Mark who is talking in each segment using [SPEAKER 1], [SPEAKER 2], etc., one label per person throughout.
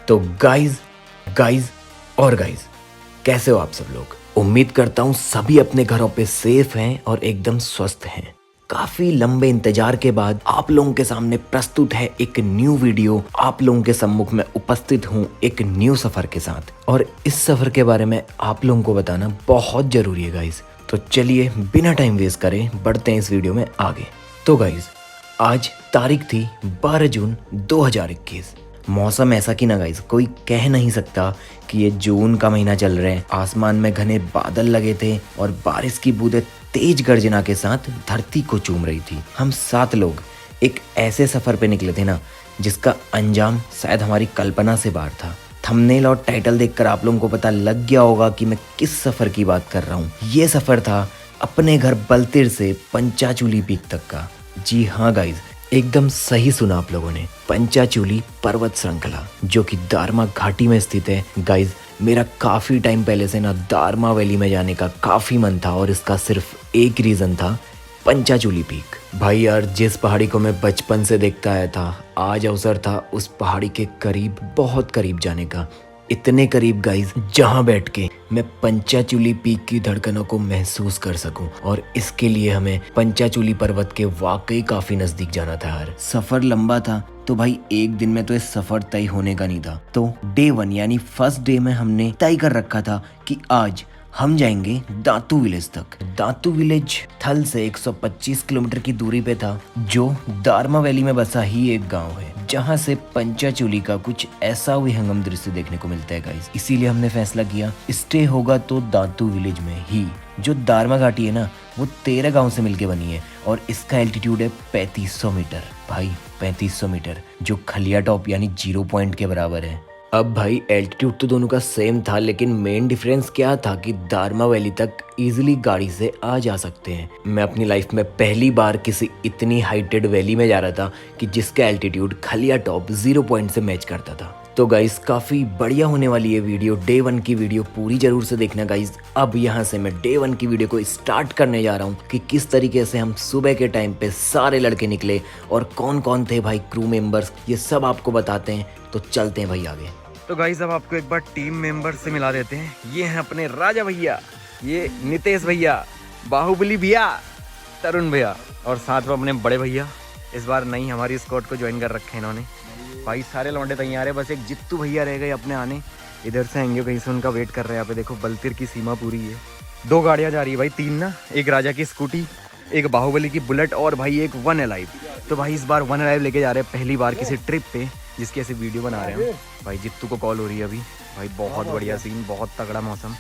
[SPEAKER 1] तो guys guys और guys, कैसे हो आप सब लोग। उम्मीद करता हूँ सभी अपने घरों पे सेफ हैं और एकदम स्वस्थ हैं। काफी लंबे इंतजार के बाद आप लोगों के सामने प्रस्तुत है एक न्यू वीडियो। आप लोगों के सम्मुख में उपस्थित हूँ एक न्यू सफर के साथ, और इस सफर के बारे में आप लोगों को बताना बहुत जरूरी है गाइज। तो चलिए बिना टाइम वेस्ट करे बढ़ते हैं इस वीडियो में आगे। तो गाइज आज तारीख थी 12 जून 2021। मौसम ऐसा कि ना गाइज कोई कह नहीं सकता कि ये जून का महीना चल रहा है। आसमान में घने बादल लगे थे और बारिश की बूंदें तेज गर्जना के साथ धरती को चूम रही थी। हम 7 लोग एक ऐसे सफर पे निकले थे ना जिसका अंजाम शायद हमारी कल्पना से बाहर था। थंबनेल और टाइटल देखकर आप लोगों को पता लग गया होगा कि मैं किस सफर की बात कर रहा हूँ। ये सफर था अपने घर बलतिर से पंचाचूली पीक तक का। जी हाँ गाइज, एकदम सही सुना आप लोगों ने, पंचाचूली पर्वत श्रृंखला जो कि दारमा घाटी में स्थित है। गाइज मेरा काफी टाइम पहले से ना दारमा वैली में जाने का काफी मन था, और इसका सिर्फ एक रीजन था, पंचाचूली पीक। भाई यार, जिस पहाड़ी को मैं बचपन से देखता आया था, आज अवसर था उस पहाड़ी के करीब, बहुत करीब जाने का। इतने करीब गाइज जहां बैठ के मैं पंचाचूली पीक की धड़कनों को महसूस कर सकूं, और इसके लिए हमें पंचाचूली पर्वत के वाकई काफी नजदीक जाना था यार। सफर लंबा था तो भाई एक दिन में तो इस सफर तय होने का नहीं था। तो डे 1 यानी फर्स्ट डे में हमने तय कर रखा था कि आज हम जाएंगे दातू विलेज तक। दातू विलेज थल से 125 किलोमीटर की दूरी पे था, जो दारमा वैली में बसा ही एक गांव है, जहां से पंचाचूली का कुछ ऐसा विहंगम दृश्य देखने को मिलता है गाइस। इसीलिए हमने फैसला किया स्टे होगा तो दातू विलेज में ही। जो दारमा घाटी है ना, वो 13 गांव से मिलके बनी है, और इसका एल्टीट्यूड है 3500 मीटर। भाई 3500 मीटर, जो खलिया टॉप यानी 0 पॉइंट के बराबर है। अब भाई एल्टीट्यूड तो दोनों का सेम था, लेकिन मेन डिफरेंस क्या था कि दारमा वैली तक इजीली गाड़ी से आ जा सकते हैं। मैं अपनी लाइफ में पहली बार किसी इतनी हाइटेड वैली में जा रहा था कि जिसका एल्टीट्यूड खलिया टॉप 0 पॉइंट से मैच करता था। तो गाइस काफी बढ़िया होने वाली है वीडियो। डे 1 की वीडियो पूरी जरूर से देखना गाइस। अब यहाँ से मैं डे 1 की वीडियो को स्टार्ट करने जा रहा हूँ कि किस तरीके से हम सुबह के टाइम पे सारे लड़के निकले और कौन कौन थे भाई क्रू मेंबर्स, ये सब आपको बताते हैं। तो चलते हैं भाई आगे।
[SPEAKER 2] तो गाइस अब आपको एक बार टीम मेंबर से मिला देते हैं। ये हैं अपने राजा भैया, ये नितेश भैया, बाहुबली भैया, तरुण भैया, और साथ में अपने बड़े भैया। इस बार नई हमारी स्क्वाड को ज्वाइन कर रखे हैं इन्होंने। भाई सारे लौंडे तैयार है, बस एक जित्तू भैया रह गए अपने आने। इधर से आएंगे, कहीं से उनका वेट कर रहे हैं। यहाँ पे देखो बलतिर की सीमा पूरी है। 2 गाड़ियाँ जा रही है भाई, 3 ना, एक राजा की स्कूटी, एक बाहुबली की बुलेट, और भाई एक 1 अलाइव। तो भाई इस बार 1 अलाइव लेके जा रहे हैं पहली बार किसी ट्रिप पे, जिसकी ऐसे वीडियो बना रहे हैं। भाई जित्तू को कॉल हो रही है अभी। भाई बहुत बढ़िया सीन, बहुत तगड़ा मौसम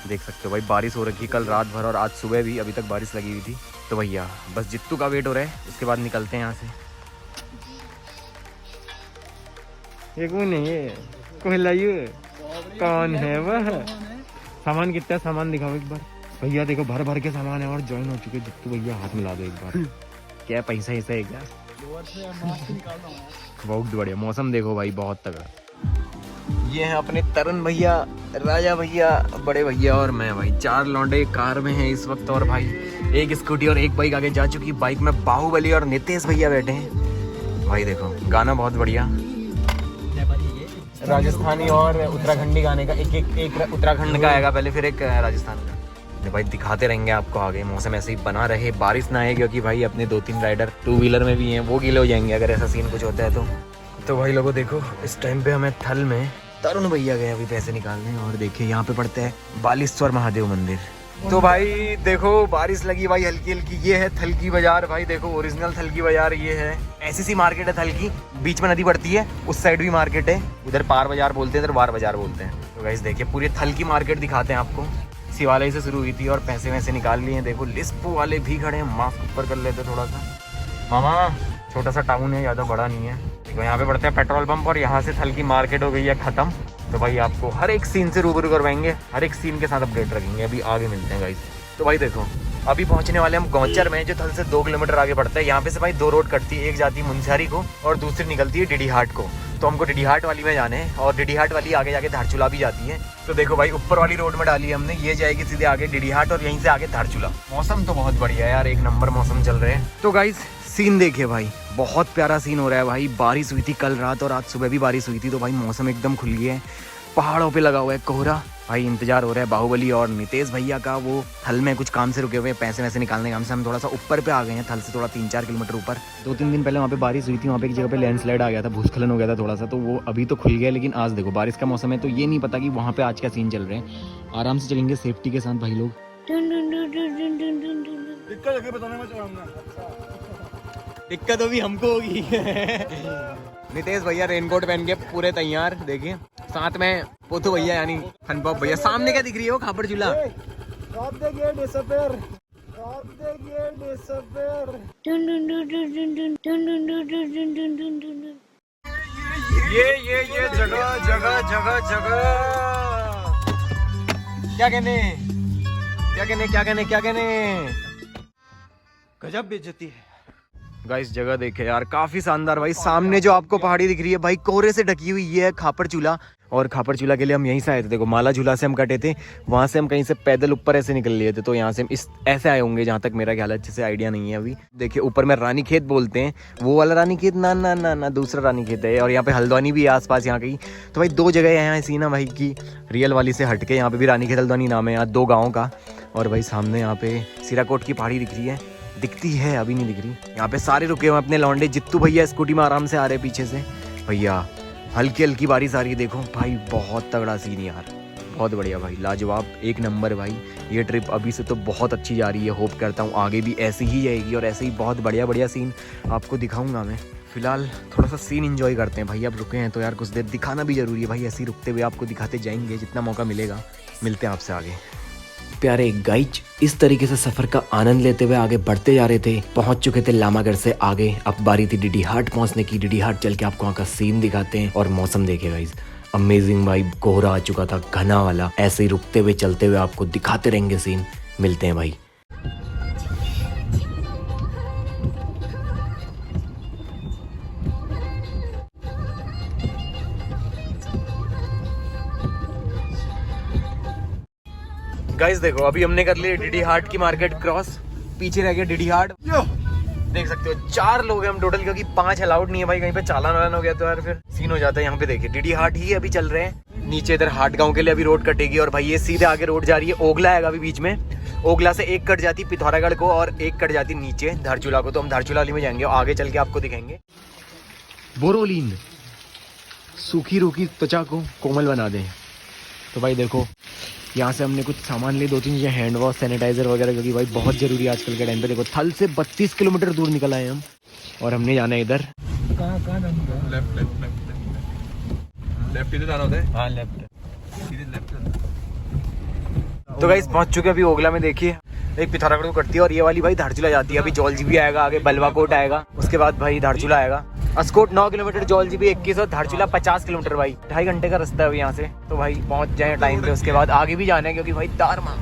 [SPEAKER 2] देख सकते हो भाई। बारिश हो रखी कल रात भर, और आज सुबह भी अभी तक बारिश लगी हुई थी। तो भैया बस जित्तू का वेट हो रहा है, उसके बाद निकलते हैं यहाँ से। ये कौन है, ये कोई कौन है वह? सामान कितना, सामान दिखाओ एक बार। भैया देखो भर भर के सामान है और ज्वाइन हो चुके। जित्तू भैया हाथ मिला दो एक बार। क्या पैसा ऐसा है क्या? बहुत बढ़िया मौसम देखो भाई, बहुत तगड़ा। ये है अपने तरुण भैया, राजा भैया, बड़े भैया और मैं। भाई 4 लौंडे कार में हैं इस वक्त, और भाई एक स्कूटी और एक बाइक आगे जा चुकी। बाइक में बाहुबली और नितेश भैया बैठे हैं। भाई देखो गाना बहुत बढ़िया, राजस्थानी और उत्तराखंडी गाने का। एक उत्तराखंड का आएगा पहले, फिर एक राजस्थान का। भाई दिखाते रहेंगे आपको आगे। मौसम ऐसे ही बना रहे, बारिश ना आए, क्योंकि भाई अपने 2-3 राइडर 2 व्हीलर में भी हैं, वो गीले हो जाएंगे अगर ऐसा सीन कुछ होता है तो भाई लोगों देखो इस टाइम पे हमें थल में तरुण भैया गए अभी पैसे निकालने, और देखिए यहाँ पे पड़ता है बालेश्वर महादेव मंदिर। तो भाई देखो बारिश लगी भाई हल्की हल्की। ये है थल की बाजार। भाई देखो ओरिजिनल थल की बाजार ये है। ऐसी सी मार्केट है थल की, बीच में नदी पड़ती है, उस साइड भी मार्केट है। उधर पार बाजार बोलते हैं, इधर बार बाजार बोलते हैं। तो गाइस देखिए पूरी थल की मार्केट दिखाते हैं आपको। शिवालय से शुरू हुई थी और पैसे वैसे निकाल लिए हैं। देखो लिस्पो वाले भी खड़े हैं, मास्क ऊपर कर लेते थोड़ा सा। मामा छोटा सा टाउन है, ज़्यादा बड़ा नहीं है। देखो यहाँ पे पड़ते हैं पेट्रोल पंप, और यहाँ से थल की मार्केट हो गई है खत्म। तो भाई आपको हर एक सीन से रूबरू करवाएंगे, हर एक सीन के साथ अपडेट रखेंगे। अभी आगे मिलते हैं गाइस। तो भाई देखो अभी पहुंचने वाले हम गौचर में, जो थल से 2 किलोमीटर आगे पड़ता है। यहाँ पे से भाई 2 रोड कटती है, एक जाती है मुंशियारी को और दूसरी निकलती है डीडी हाट को। तो हमको डिडीहाट वाली में जाने हैं और डिडीहाट वाली आगे जाके धारचूला भी जाती है। तो देखो भाई ऊपर वाली रोड में डाली है हमने, ये जाएगी सीधे आगे डिडीहाट और यहीं से आगे धारचूला। मौसम तो बहुत बढ़िया है यार, एक नंबर मौसम चल रहे हैं। तो गाइस सीन देखिए भाई, बहुत प्यारा सीन हो रहा है भाई। बारिश हुई थी कल रात और आज सुबह भी बारिश हुई थी, तो भाई मौसम एकदम खुल गया है। पहाड़ों पे लगा हुआ है कोहरा भाई। इंतजार हो रहा है बाहुबली और नितेश भैया का, वो थल में कुछ काम से रुके हुए हैं, पैसे वैसे निकालने काम से। हम थोड़ा सा ऊपर पे आ गए हैं, थल से थोड़ा 3-4 किलोमीटर ऊपर। 2-3 दिन पहले वहाँ पे बारिश हुई थी, वहाँ पे एक जगह पे लैंडस्लाइड आ गया था, भूस्खलन हो गया था थोड़ा सा, तो वो अभी तो खुल गया। लेकिन आज देखो बारिश का मौसम है, तो ये नहीं पता कि वहाँ पे आज क्या सीन चल रहे हैं। आराम से चलेंगे सेफ्टी के साथ भाई लोग। दिक्कत अभी हमको होगी। नितेश भैया रेनकोट पहन के पूरे तैयार, देखिए साथ में पोथू भैया यानी फनपॉप भैया। सामने क्या दिख रही है वो खापर चूल्हा। ये जगह जगह जगह जगह क्या कहने क्या कहने क्या कहने क्या कहने, गजब बेइज्जती है। गाइस जगह देखे यार, काफी शानदार भाई। सामने जो आपको पहाड़ी दिख रही है भाई, कोहरे से ढकी हुई है खापर चूल्हा। और खापर चूल्हा के लिए हम यहीं से आए थे। देखो माला झूला से हम कटे थे, वहां से हम कहीं से पैदल ऊपर ऐसे निकल लिए थे, तो यहाँ से हम इस ऐसे आए होंगे, जहाँ तक मेरा ख्याल अच्छे से आइडिया नहीं है अभी। देखिए ऊपर में रानी खेत बोलते हैं, वो वाला रानी खेत ना ना ना ना दूसरा रानी खेत है। और यहाँ पे हल्द्वानी भी है आसपास यहाँ कहीं। तो भाई 2 जगह यहाँ ऐसी ना भाई की रियल वाली से हटके, यहाँ पे भी रानी खेत हल्द्वानी नाम है, यहाँ 2 गाँव का। और भाई सामने यहाँ पे सिराकोट की पहाड़ी दिख रही है, दिखती है अभी नहीं दिख रही। यहाँ पे सारे रुके हुए अपने लौंडे। जित्तू भैया स्कूटी में आराम से आ रहे पीछे से। भैया हल्की हल्की बारिश आ रही है, देखो भाई बहुत तगड़ा सीन यार, बहुत बढ़िया भाई, लाजवाब, एक नंबर भाई। ये ट्रिप अभी से तो बहुत अच्छी जा रही है। होप करता हूँ आगे भी ऐसी ही जाएगी और ऐसे ही बहुत बढ़िया बढ़िया सीन आपको दिखाऊंगा मैं। फिलहाल थोड़ा सा सीन एंजॉय करते हैं भाई। अब रुके हैं तो यार कुछ देर दिखाना भी जरूरी है भाई। ऐसे ही रुकते हुए आपको दिखाते जाएंगे जितना मौका मिलेगा। मिलते हैं आपसे आगे।
[SPEAKER 1] प्यारे गाइज इस तरीके से सफर का आनंद लेते हुए आगे बढ़ते जा रहे थे। पहुंच चुके थे लामागढ़ से आगे। अब बारी थी डिडीहाट पहुंचने की। डिडीहाट चल के आपको वहाँ का सीन दिखाते हैं। और मौसम देखिए गाइज, अमेजिंग भाई, कोहरा आ चुका था घना वाला। ऐसे ही रुकते हुए चलते हुए आपको दिखाते रहेंगे सीन। मिलते हैं भाई।
[SPEAKER 2] गाइस देखो अभी हमने कर लिया डिडीहाट की मार्केट क्रॉस, पीछे रह गया डिडीहाट। देख सकते हो 4 लोग हैं हम टोटल, क्योंकि 5 अलाउड नहीं है भाई। कहीं पे चालान वालान हो गया तो यार फिर सीन हो जाता है। यहाँ पे देखिए डिडीहाट ही अभी चल रहे हैं। नीचे इधर हाट गांव के लिए अभी रोड कटेगी और भाई ये सीधे आगे रोड जा रही है। ओगला आएगा अभी बीच में। ओगला से एक कट जाती पिथौरागढ़ को और एक कट जाती नीचे धारचूला को। तो हम धारचूला वाली में जाएंगे और आगे चल के आपको दिखाएंगे।
[SPEAKER 1] बोरोलीन सूखी रूखी त्वचा को कोमल बना दें। तो भाई देखो यहाँ से हमने कुछ सामान लिए, 2-3 चीज़ें, हैंड वॉश, सैनिटाइजर वगैरह, क्योंकि भाई बहुत जरूरी है आजकल के टाइम पे। देखो थल से 32 किलोमीटर दूर निकल आए हम और हमने जाना है इधर। कहाँ लेफ्ट इधर जाना होता है। हाँ लेफ्ट।
[SPEAKER 2] तो गाइस पहुंच चुके अभी ओगला में। देखिए एक पिथौरागढ़ को कटती है और ये वाली भाई धारचूला जाती है। अभी जौलजीबी आएगा, आगे बलवाकोट आएगा, उसके बाद भाई धारचूला आएगा। अस्कोट 9 किलोमीटर, जौलजीबी 21 और धारचूला 50 किलोमीटर भाई। 2.5 घंटे का रास्ता है अभी यहाँ से। तो भाई पहुंच जाए टाइम पे, उसके बाद आगे भी जाना है क्योंकि भाई दारमा।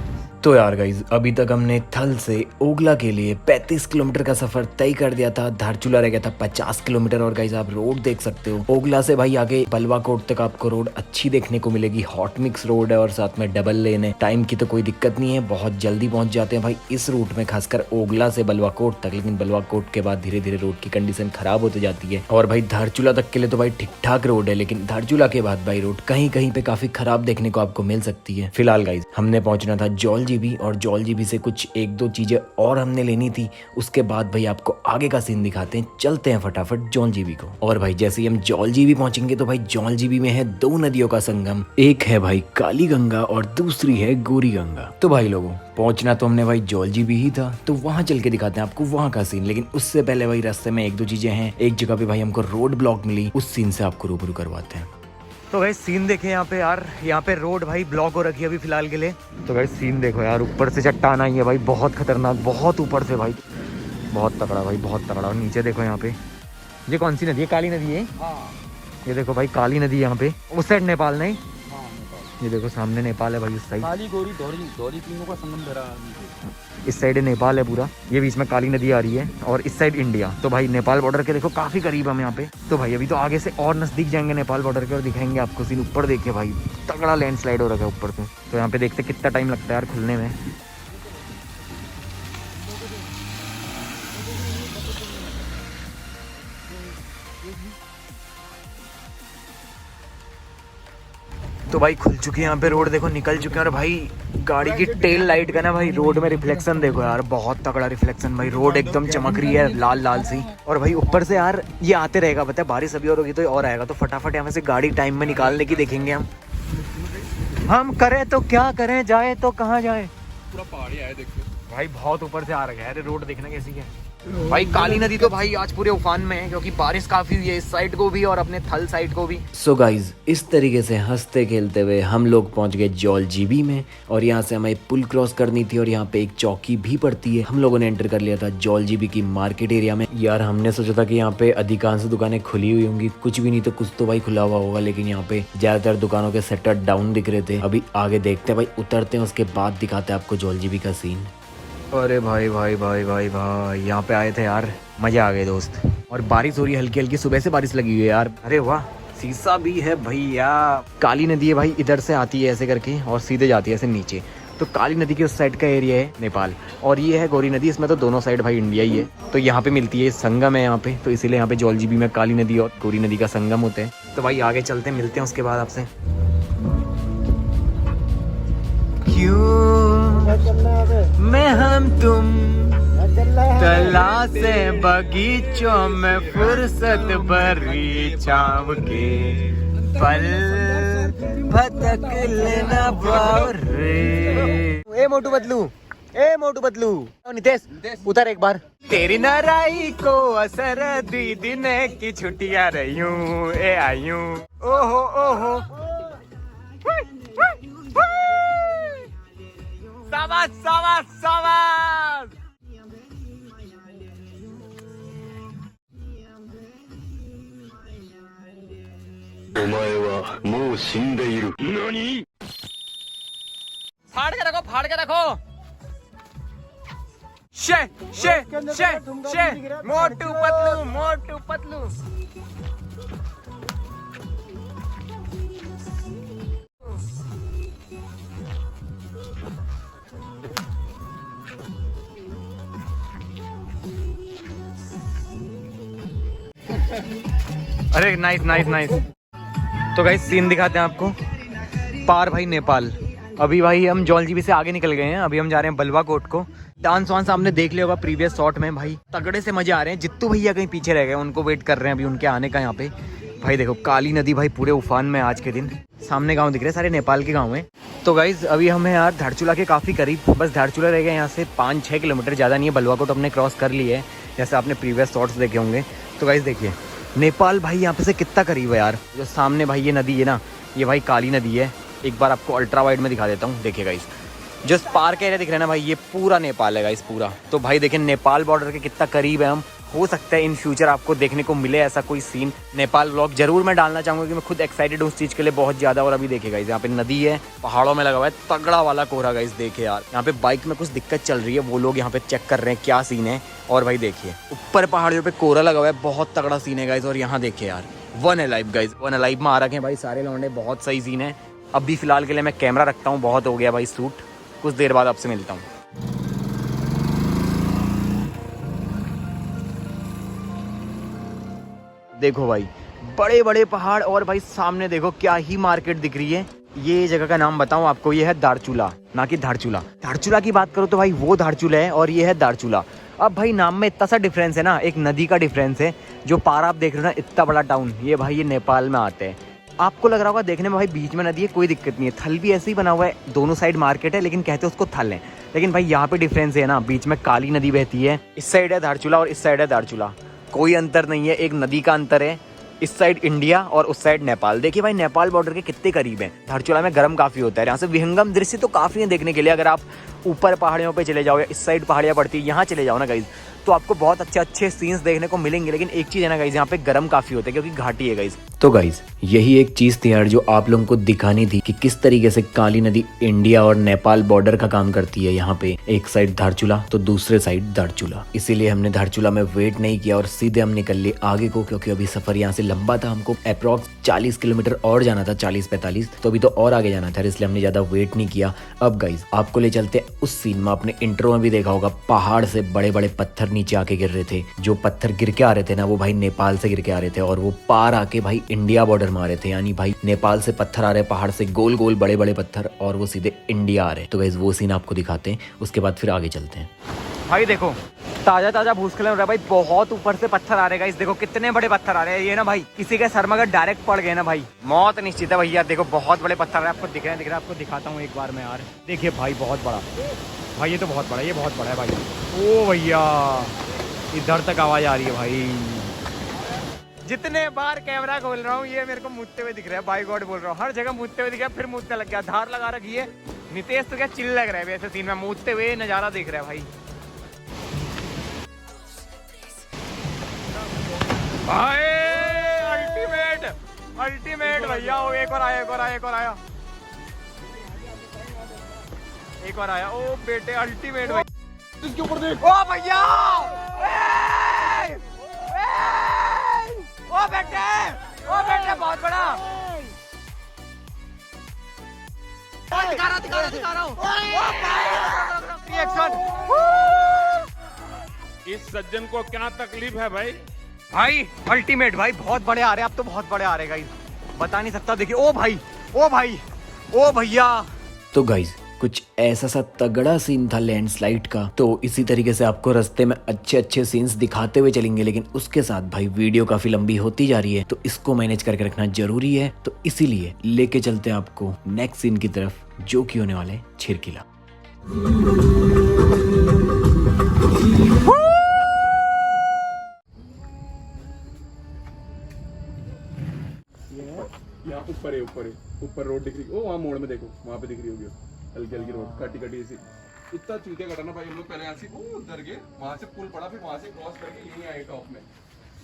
[SPEAKER 1] तो यार गाइज अभी तक हमने थल से ओगला के लिए 35 किलोमीटर का सफर तय कर दिया था। धारचूला रह गया था 50 किलोमीटर। और गाइज आप रोड देख सकते हो, ओगला से भाई आगे बलवाकोट तक आपको रोड अच्छी देखने को मिलेगी। हॉट मिक्स रोड है और साथ में डबल लेन है। टाइम की तो कोई दिक्कत नहीं है, बहुत जल्दी पहुंच जाते हैं भाई इस रूट में, खासकर ओगला से बलवाकोट तक। लेकिन बलवाकोट के बाद धीरे धीरे रोड की कंडीशन खराब होती जाती है। और भाई धारचूला तक के लिए तो भाई ठीक ठाक रोड है, लेकिन धारचूला के बाद भाई रोड कहीं कहीं पे काफी खराब देखने को आपको मिल सकती है। फिलहाल गाइज हमने पहुंचना था जौलजीबी और जौलजीबी से कुछ 1-2 चीजें और हमने लेनी थी। उसके बाद भाई आपको आगे का सीन दिखाते हैं। चलते हैं फटाफट जौलजीबी को। और भाई जैसे ही हम जौलजीबी पहुंचेंगे तो भाई जौलजीबी में है 2 नदियों का संगम। एक है भाई काली गंगा और दूसरी है गोरी गंगा। तो भाई लोगों पहुंचना तो हमने भाई जौलजीबी ही था, तो वहां चल के दिखाते हैं आपको वहां का सीन। लेकिन उससे पहले भाई रास्ते में 1-2 चीजें हैं। एक जगह पे भाई हमको रोड ब्लॉक मिली, उस सीन से आपको रूबरू करवाते हैं।
[SPEAKER 2] तो भाई सीन देखे यहाँ पे यार, यहाँ पे रोड भाई ब्लॉक हो रखी है अभी फिलहाल के लिए। तो भाई सीन देखो यार, ऊपर से चट्टान आई है भाई, बहुत खतरनाक, बहुत ऊपर से भाई, बहुत तगड़ा भाई, बहुत तगड़ा। और नीचे देखो यहाँ पे, ये कौन सी नदी है? काली नदी है। ये देखो भाई काली नदी यहाँ पे, उस साइड नेपाल नहीं। ये देखो सामने नेपाल है भाई, उस साइड
[SPEAKER 3] काली गोरी धौली तीनों का संगम धरा नीचे।
[SPEAKER 2] इस साइड नेपाल है पूरा, ये बीच में काली नदी आ रही है, और इस साइड इंडिया। तो भाई नेपाल बॉर्डर के देखो काफी करीब हम यहाँ पे। तो भाई अभी तो आगे से और नजदीक जाएंगे नेपाल बॉर्डर के और दिखाएंगे आपको सीन। ऊपर देखिए भाई तगड़ा लैंडस्लाइड हो रखा है ऊपर से। तो यहाँ पे देखते कितना टाइम लगता है यार खुलने में। तो भाई खुल चुके हैं यहाँ पे रोड, देखो निकल चुके हैं। और भाई गाड़ी की टेल लाइट का ना भाई रोड में रिफ्लेक्शन देखो यार, बहुत तगड़ा रिफ्लेक्शन भाई। रोड एकदम चमक रही है लाल लाल सी। और भाई ऊपर से यार ये आते रहेगा, पता है बारिश अभी और होगी तो और आएगा। तो फटाफट यहाँ से गाड़ी टाइम में निकालने की देखेंगे हम करें तो क्या करें, जाए तो कहाँ जाए।
[SPEAKER 3] पूरा पहाड़ी आया देखो
[SPEAKER 2] भाई बहुत ऊपर से आ रखा है, अरे रोड देखना कैसी है भाई। काली नदी तो भाई आज पूरे उफान में है, क्योंकि बारिश काफी हुई है इस साइड को भी और अपने थल साइड को भी।
[SPEAKER 1] सो गाइज इस तरीके से हंसते खेलते हुए हम लोग पहुंच गए जॉलजीबी में। और यहाँ से हमें पुल क्रॉस करनी थी और यहाँ पे एक चौकी भी पड़ती है। हम लोगों ने एंटर कर लिया था जॉलजीबी की मार्केट एरिया में। यार हमने सोचा था कि यहाँ पे अधिकांश दुकानें खुली हुई होंगी, कुछ भी नहीं तो कुछ तो भाई खुला हुआ होगा, लेकिन यहाँ पे ज्यादातर दुकानों के शटर डाउन दिख रहे थे। अभी आगे देखते हैं भाई, उतरते हैं उसके बाद दिखाते हैं आपको जॉलजीबी का सीन।
[SPEAKER 2] अरे भाई भाई भाई भाई भाई यहाँ पे आए थे यार, मजा आ गए दोस्त। और बारिश हो रही है हल्की हल्की, सुबह से बारिश लगी हुई है यार। अरे वाह, शीशा भी है भैया। काली नदी है भाई, इधर से आती है ऐसे करके और सीधे जाती है ऐसे नीचे। तो काली नदी के उस साइड का एरिया है नेपाल, और ये है गौरी नदी, इसमें तो दोनों साइड भाई इंडिया ही है। तो यहाँ पे मिलती है, संगम है यहाँ पे, तो इसीलिए यहाँ पे जॉलजीबी में काली नदी और गौरी नदी का संगम होते हैं। तो भाई आगे चलते हैं, मिलते हैं उसके बाद आपसे। क्यों मैं हम तुम तलाशे बगीचों में फुर्सत भरी छाव के पल भटक लेना बावरे। ए मोटू बदलू, ए मोटू बदलू, नितेश उतर एक बार। तेरी नाराई को असर दी दिन की छुट्टियां रही ए आयू। ओहो ओहो शाबाश शाबाश शाबाश। फाड़ के रखो, फाड़ के रखो। शे शे शे शे मोटू पतलू, मोटू पतलू। अरे नाइस नाइस नाइस। तो गाइस सीन दिखाते हैं आपको, पार भाई नेपाल। अभी भाई हम जॉलजीबी से आगे निकल गए हैं, अभी हम जा रहे हैं बलवा कोट को। डांस वांस आपने देख लिया होगा प्रीवियस शॉट में, भाई तगड़े से मजे आ रहे हैं। जित्तू भैया कहीं पीछे रह गए, उनको वेट कर रहे हैं अभी उनके आने का यहाँ पे। भाई देखो काली नदी भाई पूरे उफान में आज के दिन। सामने गांव दिख रहे हैं, सारे नेपाल के गांव हैं। तो गाइज अभी हमें यार धारचूला के काफ़ी करीब, बस धारचूला रह गया यहाँ से 5-6 किलोमीटर, ज़्यादा नहीं है। बलवा कोट हमने क्रॉस कर ली है, जैसे आपने प्रीवियस शॉट्स देखे होंगे। तो गाइज देखिए नेपाल भाई यहाँ पे से कितना करीब है यार। जो सामने भाई ये नदी है ना, ये भाई काली नदी है। एक बार आपको अल्ट्रा वाइड में दिखा देता हूँ, देखिए गाइस जो पार्क एरिया दिख रहा है ना भाई, ये पूरा नेपाल है गाइस पूरा। तो भाई देखिए नेपाल बॉर्डर के कितना करीब है हम। हो सकता है इन फ्यूचर आपको देखने को मिले ऐसा कोई सीन। नेपाल व्लॉग जरूर मैं डालना चाहूँगा कि मैं खुद एक्साइटेड हूँ उस चीज़ के लिए बहुत ज़्यादा। और अभी देखिए गाइस यहाँ पे नदी है, पहाड़ों में लगा हुआ है तगड़ा वाला कोहरा गाइस। देखिए यार यहाँ पे बाइक में कुछ दिक्कत चल रही है, वो लोग यहाँ पे चेक कर रहे हैं क्या सीन है। और भाई देखिए ऊपर पहाड़ियों पे कोहरा लगा हुआ है, बहुत तगड़ा सीन है गाइस। और यहाँ देखिए यार one alive guys, one alive में आ रखे हैं भाई सारे लौंडे, बहुत सही सीन है। अभी फिलहाल के लिए मैं कैमरा रखता हूँ, बहुत हो गया भाई शूट, कुछ देर बाद आपसे मिलता हूँ। देखो भाई बड़े बड़े पहाड़, और भाई सामने देखो क्या ही मार्केट दिख रही है। ये जगह का नाम बताऊं आपको, ये है दारचूला, ना कि धारचूला। धारचूला की बात करो तो भाई वो धारचूला है और ये है दारचूला। अब भाई नाम में इतना सा डिफरेंस है ना, एक नदी का डिफरेंस है। जो पार आप देख रहे हो ना, इतना बड़ा टाउन, ये भाई ये नेपाल में आते हैं। आपको लग रहा होगा देखने में भाई बीच में नदी है, कोई दिक्कत नहीं है। थल भी ऐसे ही बना हुआ है, दोनों साइड मार्केट है, लेकिन कहते हैं उसको थल है। लेकिन भाई यहाँ पे डिफरेंस है ना, बीच में काली नदी बहती है। इस साइड है धारचूला और इस साइड है दारचूला, कोई अंतर नहीं है, एक नदी का अंतर है। इस साइड इंडिया और उस साइड नेपाल। देखिए भाई नेपाल बॉर्डर के कितने करीब हैं। धारचूला में गर्म काफ़ी होता है, यहाँ से विहंगम दृश्य तो काफ़ी है देखने के लिए। अगर आप ऊपर पहाड़ियों पे चले जाओ या इस साइड पहाड़ियाँ पड़ती है, यहाँ चले जाओ ना गाइज, तो आपको बहुत अच्छे अच्छे सीन्स देखने को मिलेंगे। लेकिन एक चीज़ है ना गाइज, यहाँ पे गर्म काफ़ी होता है क्योंकि घाटी है गाइज।
[SPEAKER 1] तो गाइज यही एक चीज थी यार जो आप लोगों को दिखानी थी कि किस तरीके से काली नदी इंडिया और नेपाल बॉर्डर का काम करती है। यहाँ पे एक साइड धारचूला तो दूसरे साइड धारचूला, इसीलिए हमने धारचूला में वेट नहीं किया और सीधे हम निकल लिए आगे को, क्योंकि अभी सफर यहाँ से लंबा था। हमको अप्रॉक्स 40 किलोमीटर और जाना था, 40-45, तो अभी तो और आगे जाना था, इसलिए हमने ज्यादा वेट नहीं किया। अब गाइज आपको ले चलते उस सीन में, आपने इंट्रो में भी देखा होगा, पहाड़ से बड़े बड़े पत्थर नीचे आके गिर रहे थे। जो पत्थर गिर के आ रहे थे ना, वो भाई नेपाल से गिर के आ रहे थे और वो पार आके भाई इंडिया बॉर्डर में आ रहे थे। यानी भाई नेपाल से पत्थर आ रहे, पहाड़ से गोल गोल बड़े बड़े पत्थर, और वो सीधे इंडिया आ रहे। तो गाइस वो सीन आपको दिखाते हैं, उसके बाद फिर आगे चलते हैं।
[SPEAKER 2] भाई देखो ताजा ताजा भूस्खलन हो रहा है भाई, बहुत ऊपर से पत्थर आ रहे हैं गाइस। देखो कितने बड़े पत्थर आ रहे हैं। ये ना भाई किसी के सर में अगर डायरेक्ट पड़ गए ना भाई, मौत निश्चित है भैया। देखो बहुत बड़े पत्थर है, आपको दिख रहे हैं, आपको दिखाता हूँ एक बार मैं यार। देखिए भाई बहुत बड़ा भाई, ये तो बहुत बड़ा, ये बहुत बड़ा है भाई। ओ भैया इधर तक आवाज आ रही है भाई। जितने बार कैमरा खोल रहा हूँ ये मेरे को मुझते हुए दिख रहा है, बाई गॉड बोल रहा हूँ, हर जगह मुझते हुए दिख रहा है, फिर मुझते लग गया, धार लगा रखी है। नितेश तो क्या चिल लग रहा है वैसे सीन में, मुझते हुए नजारा दिख रहा है भाई। भाई अल्टीमेट अल्टीमेट भैया। ओ एक और आया, एक और आया, एक और आया, एक और आया। ओ बेटे अल्टीमेट भाई, इसके ऊपर देख। ओ भैया ओ बेटे बहुत बड़ा। दिखा रहा हूँ।
[SPEAKER 3] इस सज्जन को क्या तकलीफ है भाई?
[SPEAKER 2] भाई अल्टीमेट भाई, बहुत बड़े आ रहे हैं, अब तो बहुत बड़े आ रहे हैं गाइस, बता नहीं सकता। देखिए ओ भाई, ओ भाई, ओ भैया।
[SPEAKER 1] तो गाइज कुछ ऐसा सा तगड़ा सीन था लैंडस्लाइड का, तो इसी तरीके से आपको रास्ते में अच्छे अच्छे सीन्स दिखाते हुए चलेंगे। लेकिन उसके साथ भाई वीडियो काफी लंबी होती जा रही है, तो इसको मैनेज करके रखना जरूरी है। तो इसीलिए लेके चलते हैं आपको नेक्स्ट सीन की तरफ, जो कि होने वाले छिरकिला।
[SPEAKER 3] यहाँ ऊपर है, ऊपर है, ऊपर रोड दिख रही है। ओ वहाँ मोड़ में देखो, वहाँ पे दिख रही होगी हल्की हल्की रोड, कटी कटी ऐसी। इतना चूतिया कटा ना भाई, हम लोग पहले ऐसे उधर गए, वहाँ से पुल पड़ा, फिर वहाँ से क्रॉस करके यहीं आए टॉप में,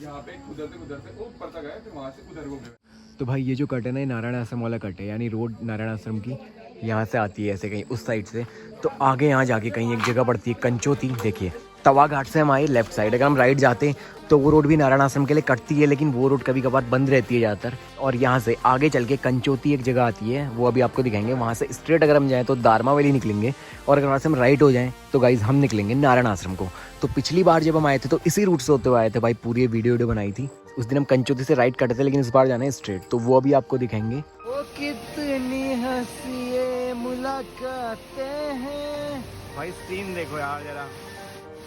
[SPEAKER 3] यहाँ पे उधर से ऊपर तक आए, फिर वहाँ से उधर को गए।
[SPEAKER 1] तो भाई ये जो कट है ना, ये नारायण आश्रम वाला कट है, यानी रोड नारायण आश्रम की यहाँ से आती है ऐसे कहीं उस साइड से, तो आगे यहाँ जाके कहीं एक जगह पड़ती है कंचोती। देखिए तवा घाट से हम आए लेफ्ट साइड, अगर हम राइट जाते हैं तो वो रोड भी नारायण आश्रम के लिए कटती है, लेकिन वो रोड कभी कभार बंद रहती है ज़्यादातर। और यहाँ से आगे चल के कंचोती एक जगह आती है, वो अभी आपको दिखाएंगे। वहाँ से स्ट्रेट अगर हम जाएँ तो दारमा वैली निकलेंगे, और अगर वहाँ से हम राइट हो जाएँ तो गाइज हम निकलेंगे नारायण आश्रम को। तो पिछली बार जब हम आए थे तो इसी रूट से होते हुए आए थे भाई, पूरी वीडियो बनाई थी। उस दिन हम कंचोती से राइट कटे थे, लेकिन इस बार जाना है स्ट्रेट, तो वो अभी आपको दिखाएंगे।
[SPEAKER 2] ओ कितनी हंसी मुलाकातें हैं भाई, सीन देखो यार जरा।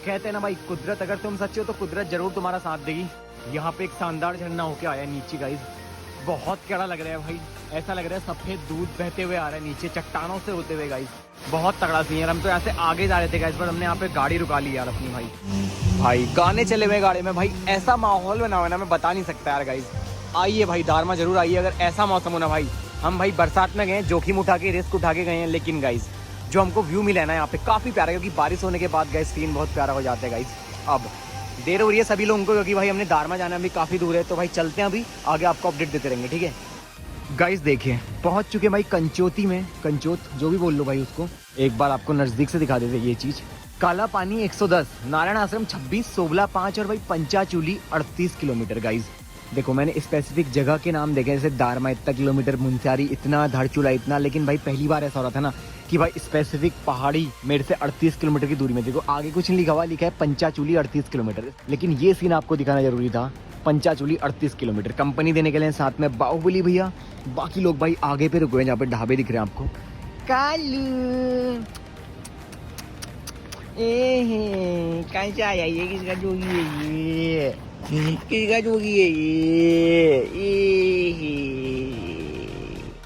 [SPEAKER 2] कहते हैं ना भाई, कुदरत अगर तुम सच्चे हो तो कुदरत जरूर तुम्हारा साथ देगी। यहाँ पे एक शानदार झरना होके आया नीचे गाइज, बहुत कड़ा लग रहा है भाई, ऐसा लग रहा है सफेद दूध बहते हुए आ रहा है नीचे चट्टानों से होते हुए गाइज, बहुत तगड़ा सीन है। हम तो ऐसे आगे जा रहे थे गाइज, पर हमने यहाँ पे गाड़ी रुका ली यार अपनी भाई गाने चले हुए गाड़ी में भाई, ऐसा माहौल बना हुआ ना मैं बता नहीं सकता यार गाइज। आइए भाई दारमा जरूर आइए, अगर ऐसा मौसम हो ना भाई। हम भाई बरसात में गए, जोखिम उठा के रिस्क उठा के गए हैं, लेकिन गाइज जो हमको व्यू मिला है ना यहाँ पे काफी प्यारा, क्योंकि बारिश होने के बाद गाइज सीन बहुत प्यारा हो जाता है गाइज। अब देर हो रही है सभी लोगों को, क्योंकि भाई हमने दारमा जाना अभी काफी दूर है, तो भाई चलते हैं, अभी आगे आपको अपडेट देते रहेंगे, ठीक है गाइज। देखिए पहुंच चुके भाई कंचोती में, कंचोत जो भी बोल लो भाई उसको, एक बार आपको नजदीक से दिखा देते ये चीज। काला पानी 110, नारायण आश्रम 26, सोबला 5 और भाई पंचाचूली 38 किलोमीटर गाइज। देखो मैंने स्पेसिफिक जगह के नाम देखे, जैसे दारमा इतना किलोमीटर, मुंसियारी इतना, धारचूला इतना, लेकिन भाई पहली बार ऐसा हो रहा था ना कि भाई स्पेसिफिक पहाड़ी मेरे से 38 किलोमीटर की दूरी में। देखो आगे कुछ नहीं लिखा हुआ, लिखा है पंचाचूली 38 किलोमीटर, लेकिन ये सीन आपको दिखाना जरूरी था। पंचाचूली 38 किलोमीटर, कंपनी देने के लिए साथ में बाहुबली भैया, बाकी लोग भाई आगे पे रुके हैं, जहाँ पे ढाबे दिख रहे हैं आपको। कालू कैसे आया ये, किसका जोगी है ये, किसका जोगी है ये।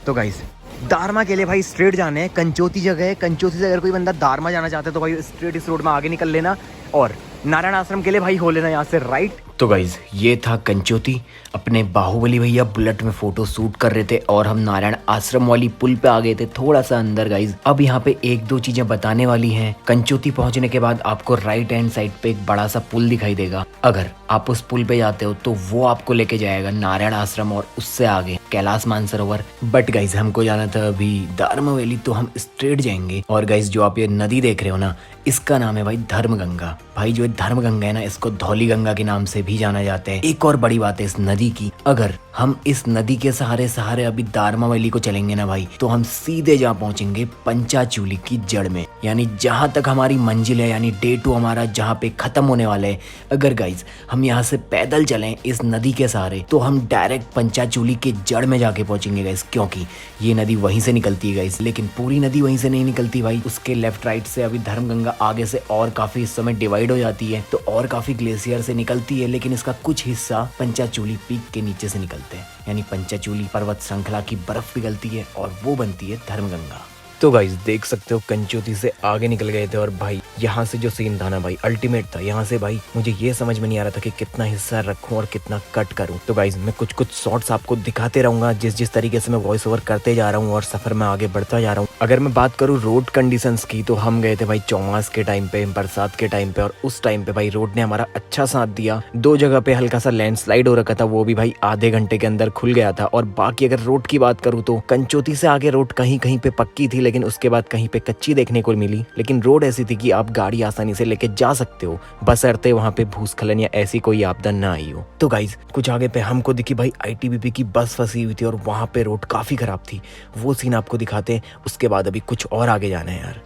[SPEAKER 2] तो गाइस दारमा के लिए भाई स्ट्रेट जाने हैं, कंचोती जगह है, कंचोती से अगर कोई बंदा दारमा जाना चाहता है तो भाई स्ट्रेट इस रोड में आगे निकल लेना, और नारायण आश्रम के लिए भाई हो लेना यहाँ से राइट।
[SPEAKER 1] तो गाइज ये था कंचोती। अपने बाहुबली भैया बुलेट में फोटो शूट कर रहे थे और हम नारायण आश्रम वाली पुल पे आ गए थे थोड़ा सा अंदर गाइज। अब यहाँ पे एक दो चीजें बताने वाली हैं। कंचोती पहुंचने के बाद आपको राइट हैंड साइड पे एक बड़ा सा पुल दिखाई देगा। अगर आप उस पुल पे जाते हो तो वो आपको लेके जाएगा नारायण आश्रम और उससे आगे कैलाश मानसरोवर। बट गाइज हमको जाना था अभी दारमा वैली, तो हम स्ट्रेट जाएंगे। और गाइज जो आप ये नदी देख रहे हो ना, इसका नाम है भाई धर्मगंगा। भाई जो धर्मगंगा है ना, इसको धौली गंगा के नाम से भी जाना जाता है। एक और बड़ी बात है इस नदी की, अगर हम इस नदी के सहारे अभी दारमा वैली को चलेंगे ना भाई, तो हम सीधे जा पहुंचेंगे पंचाचूली की जड़ में, यानी जहां तक हमारी मंजिल है, यानी डे 2 हमारा जहां पे खत्म होने वाला है। अगर गाइज हम यहाँ से पैदल चलें इस नदी के सहारे, तो हम डायरेक्ट पंचाचूली के जड़ में जाके पहुंचेंगे गाइज, क्योंकि ये नदी वहीं से निकलती है गाइज। लेकिन पूरी नदी वहीं से नहीं निकलती भाई, उसके लेफ्ट राइट से अभी धर्मगंगा आगे से और काफी हिस्सों में डिवाइड हो जाती है, तो और काफी ग्लेशियर से निकलती है। लेकिन इसका कुछ हिस्सा पंचाचूली पीक के नीचे से निकलते हैं, यानी पंचाचूली पर्वत श्रृंखला की बर्फ पिघलती है और वो बनती है धर्मगंगा। तो गाइस देख सकते हो कंचोती से आगे निकल गए थे और भाई यहाँ से जो सीन था ना भाई अल्टीमेट था। यहाँ से भाई मुझे ये समझ में नहीं आ रहा था कि कितना हिस्सा रखूं और कितना कट करूं। तो गाइस मैं कुछ शॉट्स आपको दिखाते रहूंगा जिस तरीके से मैं वॉइस ओवर करते जा रहा हूँ और सफर में आगे बढ़ता जा रहा हूँ। अगर मैं बात करूँ रोड कंडीशंस की, तो हम गए थे भाई चौमास के टाइम पे, बरसात के टाइम पे, और उस टाइम पे भाई रोड ने हमारा अच्छा साथ दिया। 2 जगह पे हल्का सा लैंडस्लाइड हो रखा था, वो भी भाई आधे घंटे के अंदर खुल गया था। और बाकी अगर रोड की बात करूँ तो कंचोती से आगे रोड कहीं कहीं पे पक्की थी, लेकिन उसके बाद कहीं पे कच्ची देखने को मिली। लेकिन रोड ऐसी थी कि आप गाड़ी आसानी से लेके जा सकते हो, बशर्ते वहां पे भूस्खलन या ऐसी कोई आपदा ना आई हो। तो गाइज कुछ आगे पे हमको दिखी भाई ITBP की बस फंसी हुई थी और वहां पे रोड काफी खराब थी। वो सीन आपको दिखाते हैं, उसके बाद अभी कुछ और आगे जाना है यार।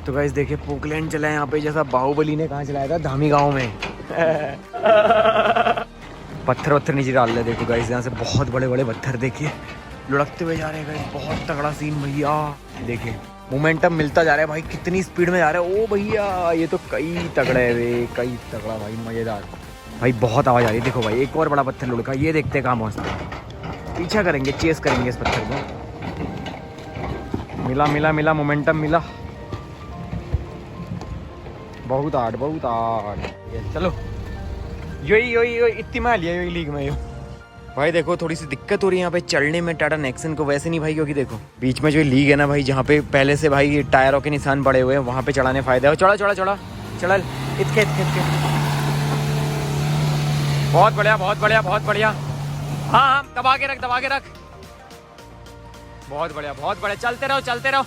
[SPEAKER 1] तो गाइज देखिए पोकलैंड चला है यहाँ पे, जैसा बाहुबली ने कहाँ चलाया था, धामी गाँव में। पत्थर वत्थर नीचे डाल रहे, देखो गाइज यहाँ से बहुत बड़े बड़े पत्थर देखिए लुढ़कते हुए जा रहे हैं गाइज। बहुत तगड़ा सीन भैया, देखिए मोमेंटम मिलता जा रहा है भाई, कितनी स्पीड में जा रहा है। ओ भैया ये तो कई तगड़ा है वे, कई तगड़ा भाई, मजेदार भाई, बहुत आवाज आ रही है। देखो भाई एक और बड़ा पत्थर लुढ़का, ये देखते हैं कहाँ पहुँचते हैं। पीछा करेंगे, चेस करेंगे इस पत्थर को। मिला मिला मिला मोमेंटम मिला, बहुत आड़ चलो। यही इतनी माल लिया यही लीग में यो भाई। देखो थोड़ी सी दिक्कत हो रही है यहाँ पे चढ़ने में टाटा नेक्सन को, वैसे नहीं भाई, क्योंकि देखो बीच में जो लीग है ना भाई, जहाँ पे पहले से भाई टायरों के निशान पड़े हुए हैं, वहाँ पे चढ़ाने फायदा है। चढ़ा इतके बहुत बढ़िया। हाँ दबा के रख, बहुत बढ़िया। चलते रहो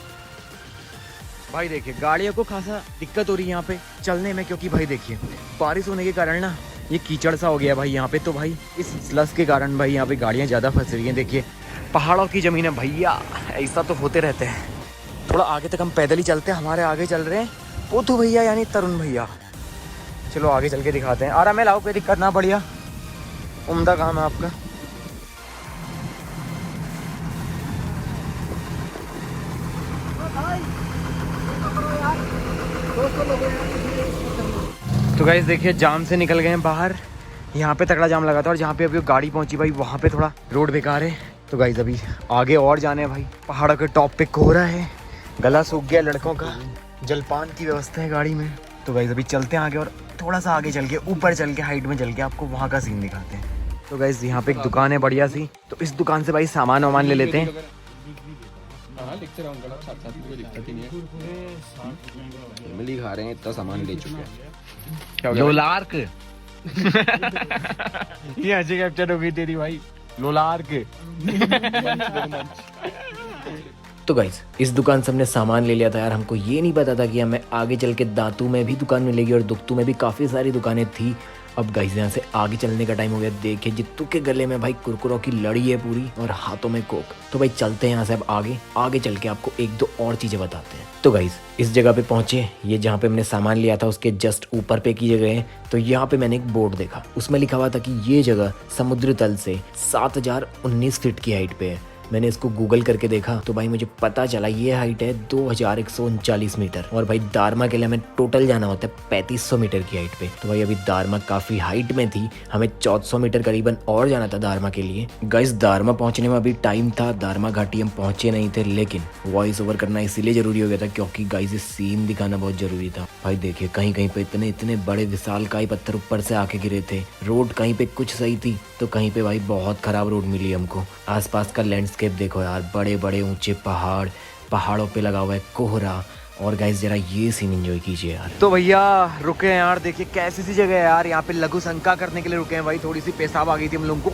[SPEAKER 1] भाई। देखिए गाड़ियों को खासा दिक्कत हो रही है यहाँ पे चलने में, क्योंकि भाई देखिए बारिश होने के कारण ना ये कीचड़ सा हो गया भाई यहाँ पे। तो भाई इस स्लस के कारण भाई यहाँ पे गाड़ियाँ ज़्यादा फंस रही हैं। देखिए पहाड़ों की ज़मीन है भैया, ऐसा तो होते रहते हैं। थोड़ा आगे तक हम पैदल ही चलते हैं, हमारे आगे चल रहे हैं पोथू भैया यानी तरुण भैया। चलो आगे चल के दिखाते हैं। आराम में लाओ, कोई दिक्कत ना, बढ़िया उम्दा काम है आपका। तो गाइस देखिए जाम से निकल गए हैं बाहर, यहाँ पे तगड़ा जाम लगा था और जहाँ पे अभी गाड़ी पहुंची भाई वहाँ पे थोड़ा रोड बेकार है। तो गाइस अभी आगे और जाने हैं भाई, पहाड़ों के टॉप पे कोहरा है, गला सूख गया लड़कों का, जलपान की व्यवस्था है गाड़ी में। तो गाइस अभी चलते हैं आगे और थोड़ा सा आगे चल के ऊपर चल के हाइट में चल के आपको वहाँ का सीन दिखाते हैं। तो गाइस यहाँ पे एक दुकान है बढ़िया सी, तो इस दुकान से भाई सामान वामान ले लेते हैं।
[SPEAKER 2] फैमिली खा रहे हैं, इतना सामान ले चुके हैं।
[SPEAKER 3] लोलार्क
[SPEAKER 2] ये अच्छी कैप्चर हो गई तेरी भाई, लोलार्क।
[SPEAKER 1] तो गाइस इस दुकान से हमने सामान ले लिया था यार। हमको ये नहीं पता था कि हमें आगे चल के दांतू में भी दुकान मिलेगी और दुख्तू में भी काफ़ी सारी दुकानें थी। अब गाइस यहाँ से आगे चलने का टाइम हो गया। देखिए जित्तू के गले में भाई कुरकुरों की लड़ी है पूरी और हाथों में कोक। तो भाई चलते हैं यहाँ से अब आगे चल के आपको एक दो और चीज़ें बताते हैं। तो गाइस इस जगह पे पहुंचे, ये जहाँ पे हमने सामान लिया था उसके जस्ट ऊपर पे की जगह है। तो यहाँ पे मैंने एक बोर्ड देखा, उसमें लिखा हुआ था कि ये जगह समुद्र तल से 7019 फीट की हाइट पे है। मैंने इसको गूगल करके देखा तो भाई मुझे पता चला ये हाइट है 2139 मीटर। और भाई दारमा के लिए हमें टोटल जाना होता है 3500 मीटर की हाइट पे। तो भाई अभी दारमा काफी हाइट में थी, हमें 1400 मीटर करीबन और जाना था दारमा के लिए। गाइस दारमा पहुंचने में अभी टाइम था, दारमा घाटी हम पहुंचे नहीं थे, लेकिन वॉइस ओवर करना इसीलिए जरूरी हो गया था क्योंकि गाइस ये सीन दिखाना बहुत जरूरी था। भाई देखिए कहीं कहीं पे इतने इतने बड़े विशालकाय पत्थर ऊपर से आके गिरे थे। रोड कहीं पे कुछ सही थी तो कहीं पे भाई बहुत खराब रोड मिली हमको। आसपास का लैंडस्केप देखो यार, बड़े बड़े ऊंचे पहाड़, पहाड़ों पे लगा हुआ है कोहरा। और गाइस जरा ये सीन एंजॉय कीजिए यार।
[SPEAKER 2] तो भैया रुके हैं यार, देखिए कैसी सी जगह है यार, यहाँ पे लघु शंका करने के लिए रुके हैं भाई। थोड़ी सी पेशाब आ गई थी हम लोगों को।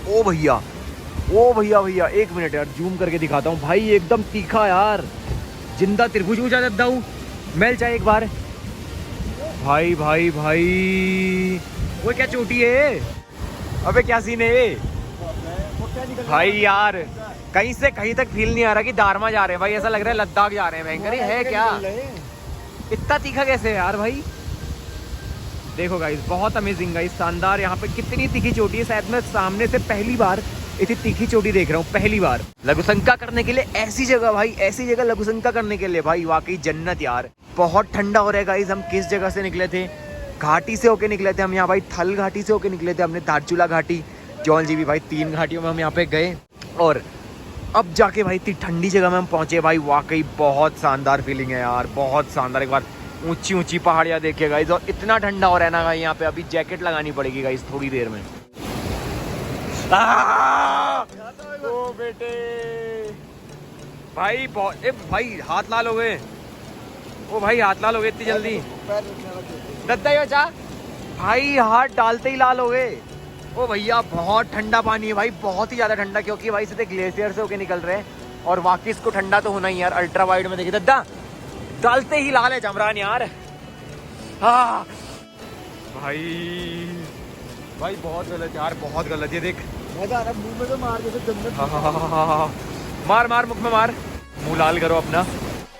[SPEAKER 2] ओ भैया एक मिनट यार, जूम करके दिखाता हूँ भाई, एकदम तीखा यार, जिंदा त्रिभुज ऊंचा देता हूँ। मैल चाहे एक बार भाई वो क्या चोटी है, अबे क्या सीन है भाई यार। कहीं से कहीं तक फील नहीं आ रहा कि दारमा जा रहे हैं भाई, ऐसा लग रहा है लद्दाख जा रहे हैं। भयंकर है क्या, इतना तीखा कैसे है यार भाई। देखो गाइस बहुत अमेजिंग गाइस, शानदार। यहाँ पे कितनी तीखी चोटी है, शायद मैं सामने से पहली बार इतनी तीखी चोटी देख रहा हूँ, पहली बार। लघुशंका करने के लिए ऐसी जगह भाई, ऐसी जगह लघुशंका करने के लिए भाई वाकई जन्नत यार। बहुत ठंडा हो रहा है गाइस। हम किस जगह से निकले थे, घाटी से होके निकले थे हम यहाँ भाई, थल घाटी से होके निकले थे हमने, धारचूला घाटी, जौन जी भी भाई, 3 घाटियों में हम यहाँ पे गए। और अब जाके भाई इतनी ठंडी जगह में हम पहुंचे भाई, वाकई बहुत शानदार फीलिंग है यार, बहुत शानदार। एक बार ऊंची ऊंची पहाड़ियाँ देखिए गाइस, और इतना ठंडा हो रहा है ना भाई यहाँ पे, अभी जैकेट लगानी पड़ेगी गाइस थोड़ी देर में। ओ बेटे भाई भाई हाथ लाल हो गए, ओ भाई हाथ लाल हो गए इतनी जल्दी, दद्दा यो चा भाई, हाथ डालते ही लाल हो गए। ओ भैया बहुत ठंडा पानी है भाई, बहुत ही ज्यादा ठंडा, क्योंकि भाई सीधे ग्लेशियर से होके निकल रहे हैं, और वाकई इसको ठंडा तो होना ही यार। अल्ट्रा वाइड में देखिए दद्दा, डालते ही लाल है जमरान यार। हाँ भाई बहुत गलत यार, बहुत गलत। ये देख
[SPEAKER 4] मजा आ रहा है, मुंह में तो मार जैसे जन्नत।
[SPEAKER 2] मार मुख में मार, मुंह लाल करो अपना।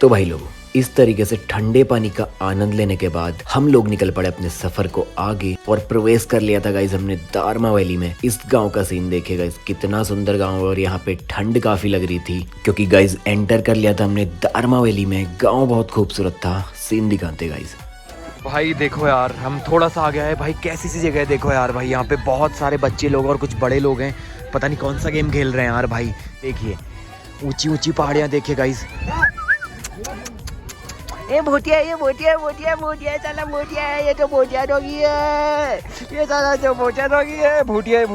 [SPEAKER 1] तो भाई लोग इस तरीके से ठंडे पानी का आनंद लेने के बाद हम लोग निकल पड़े अपने सफर को आगे, और प्रवेश कर लिया था गाइस हमने दारमा वैली में। इस गांव का सीन देखे गाइस, कितना सुंदर गांव है, और यहाँ पे ठंड काफी लग रही थी क्योंकि गाइस एंटर कर लिया था हमने दारमा वैली में। गांव बहुत खूबसूरत था, सीन दिखाते गाइस।
[SPEAKER 2] भाई देखो यार, हम थोड़ा सा आ गया है भाई, कैसी सी जगह है देखो यार भाई। यहाँ पे बहुत सारे बच्चे लोग और कुछ बड़े लोग हैं, पता नहीं कौन सा गेम खेल रहे हैं यार भाई। देखिए ऊंची ऊंची पहाड़ियाँ देखिए गाइस। ये भूतिया साला भूतिया है, ये तो भूतिया डॉगी है, ये साला जो भूतिया डॉगी है, भूतिया है।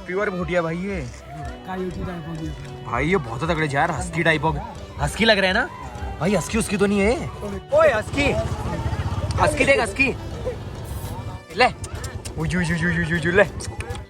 [SPEAKER 2] प्योर भूतिया भाई ये, भाई ये बहुत तगड़े यार, हस्की टाइप हो, हस्की लग रहा है ना भाई। हस्की उसकी तो नहीं है, ओए हस्की देख, हस्की ले ले।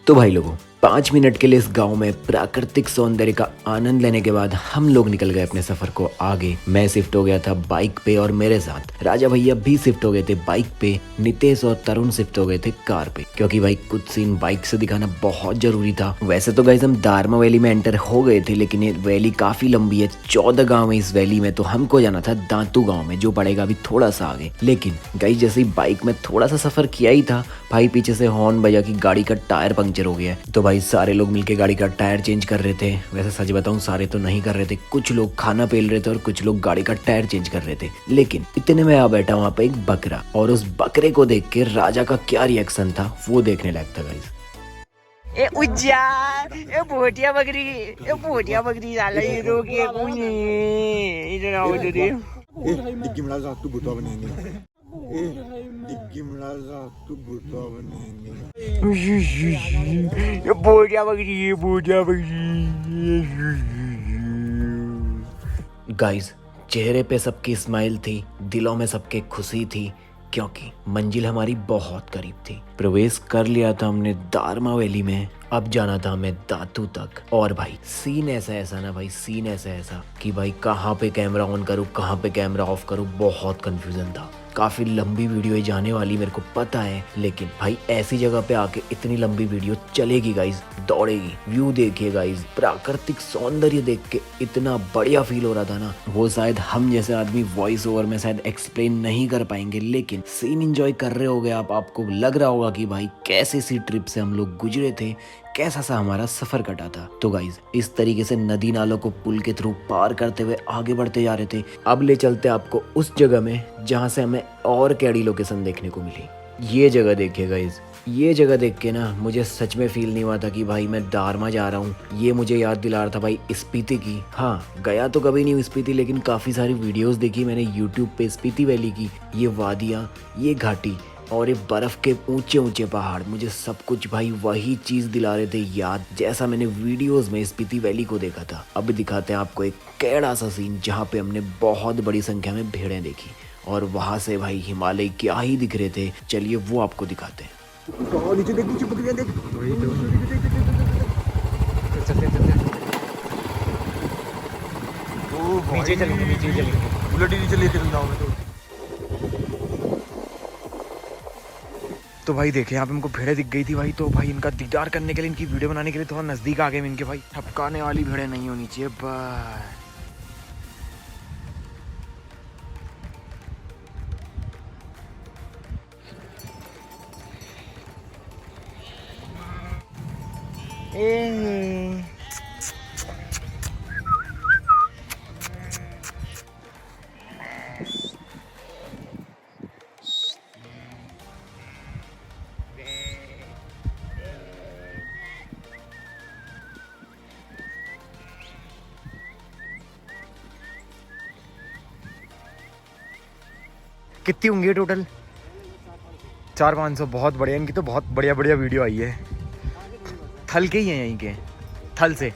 [SPEAKER 1] तो भाई लोगों 5 मिनट के लिए इस गांव में प्राकृतिक सौंदर्य का आनंद लेने के बाद हम लोग निकल गए अपने सफर को आगे। मैं शिफ्ट हो गया था बाइक पे, और मेरे साथ राजा भैया भी शिफ्ट हो गए थे बाइक पे। नितेश और तरुण शिफ्ट हो गए थे कार पे, क्योंकि भाई कुछ सीन बाइक से दिखाना बहुत जरूरी था। वैसे तो गाइस हम दारमा वैली में एंटर हो गए थे, लेकिन ये वैली काफी लंबी है, 14 गाँव है इस वैली में। तो हमको जाना था दांतू गाँव में, जो पड़ेगा अभी थोड़ा सा आगे। लेकिन गाइस जैसे ही बाइक में थोड़ा सा सफर किया ही था, भाई पीछे से हॉर्न बजा कि गाड़ी का टायर पंक्चर हो गया। तो भाई सारे लोग मिलके गाड़ी का टायर चेंज कर रहे थे। वैसे सच बताऊं सारे तो नहीं कर रहे थे, कुछ लोग खाना पेल रहे थे और कुछ लोग गाड़ी का टायर चेंज कर रहे थे। लेकिन इतने में आ बैठा वहां पे एक बकरा, और उस बकरे को देख के राजा का क्या रिएक्शन था वो देखने लायक था गाइस।
[SPEAKER 2] ए उज्जा, ए भूतिया बकरी साला, ये रोके मुझे इधर आओ तो दे।
[SPEAKER 4] डिग्गी मिला जा तू भूतवा बनेंगे, डिग्गी मिला जा तू भूतवा बनेंगे।
[SPEAKER 2] ये भूतिया बकरी।
[SPEAKER 1] गाइस चेहरे पे सबकी स्माइल थी, दिलों में सबके खुशी थी, क्योंकि मंजिल हमारी बहुत करीब थी। प्रवेश कर लिया था हमने दारमा वैली में, अब जाना था हमें दातू तक। और भाई सीन ऐसा ना भाई, सीन ऐसा कि भाई कहाँ पे कैमरा ऑन करूँ, कहाँ पे कैमरा ऑफ करूँ, बहुत कंफ्यूजन था। काफी लंबी वीडियो जाने वाली मेरे को पता है, लेकिन भाई ऐसी जगह पे आके इतनी लंबी वीडियो चलेगी गाइज, दौड़ेगी। व्यू देखिए गाइज, प्राकृतिक सौंदर्य देख के इतना बढ़िया फील हो रहा था ना, वो शायद हम जैसे आदमी वॉइस ओवर में शायद एक्सप्लेन नहीं कर पाएंगे, लेकिन सीन एंजॉय कर रहे होगे आप। आपको लग रहा होगा कि भाई कैसे सी ट्रिप से हम लोग गुजरे थे, कैसा सा हमारा सफर कटा था। तो गाइज इस तरीके से नदी नालों को पुल के थ्रू पार करते हुए आगे बढ़ते जा रहे थे। अब ले चलते आपको उस जगह में जहाँ से हमें और कैडी लोकेशन देखने को मिली। ये जगह देखिए गाइज, ये जगह देख के ना मुझे सच में फील नहीं हुआ था कि भाई मैं दारमा जा रहा हूँ। ये मुझे याद दिला रहा था भाई स्पीति की। हाँ, गया तो कभी नहीं हूँ स्पीति, लेकिन काफ़ी सारी वीडियोस देखी मैंने यूट्यूब पे स्पीति वैली की। ये वादियाँ, ये घाटी और ये बर्फ़ के ऊंचे ऊंचे पहाड़, मुझे सब कुछ भाई वही चीज़ दिला रहे थे याद, जैसा मैंने वीडियोस में स्पीति वैली को देखा था। अब दिखाते हैं आपको एक कैड़ा सा सीन जहाँ पे हमने बहुत बड़ी संख्या में भेड़ें देखी, और वहाँ से भाई हिमालय क्या ही दिख रहे थे। चलिए वो आपको दिखाते हैं।
[SPEAKER 4] नीचे देख, नीचे बकरियां देख।
[SPEAKER 2] नीचे चलेंगे, नीचे चलेंगे,
[SPEAKER 4] बुलेट ही नीचे लेके चलता हूँ मैं
[SPEAKER 2] तो भाई देखे यहाँ पे हमको भेड़ें दिख गई थी भाई। तो भाई इनका दीदार करने के लिए, इनकी वीडियो बनाने के लिए थोड़ा नजदीक आ गए इनके। भाई ठपकाने वाली भेड़ें नहीं होनी चाहिए बस। कितनी होंगी टोटल? 400-500। बहुत बढ़िया, इनकी तो बहुत बढ़िया बढ़िया वीडियो आई है। थल के ही हैं यहीं के, थल से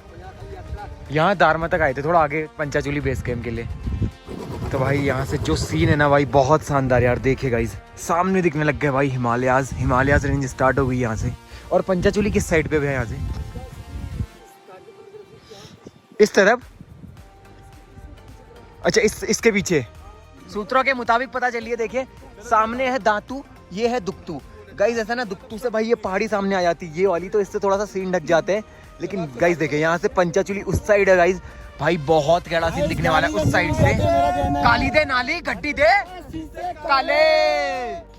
[SPEAKER 2] यहाँ दारमा तक आए थे, थोड़ा आगे पंचाचूली बेस कैंप के लिए। तो भाई यहाँ से जो सीन है ना भाई बहुत शानदार यार। देखिए गाइस सामने दिखने लग गए भाई हिमालयाज रेंज स्टार्ट हो गई यहाँ से। और पंचाचूली किस साइड पे भी है यहाँ से? इस तरफ। अच्छा इसके पीछे। सूत्रों के मुताबिक पता चलिए, देखिए सामने है दांतू, ये है दुक्तू। गाइस ऐसा ना दुक्तू से भाई ये पहाड़ी सामने आ जाती है, ये वाली, तो इससे थोड़ा सा सीन ढक जाते हैं। लेकिन गाइस देखिए यहाँ से पंचाचूली उस साइड है गाइस, भाई बहुत गहरा सीन दिखने वाला है उस साइड से। काली दे नाली गड्डी दे काले।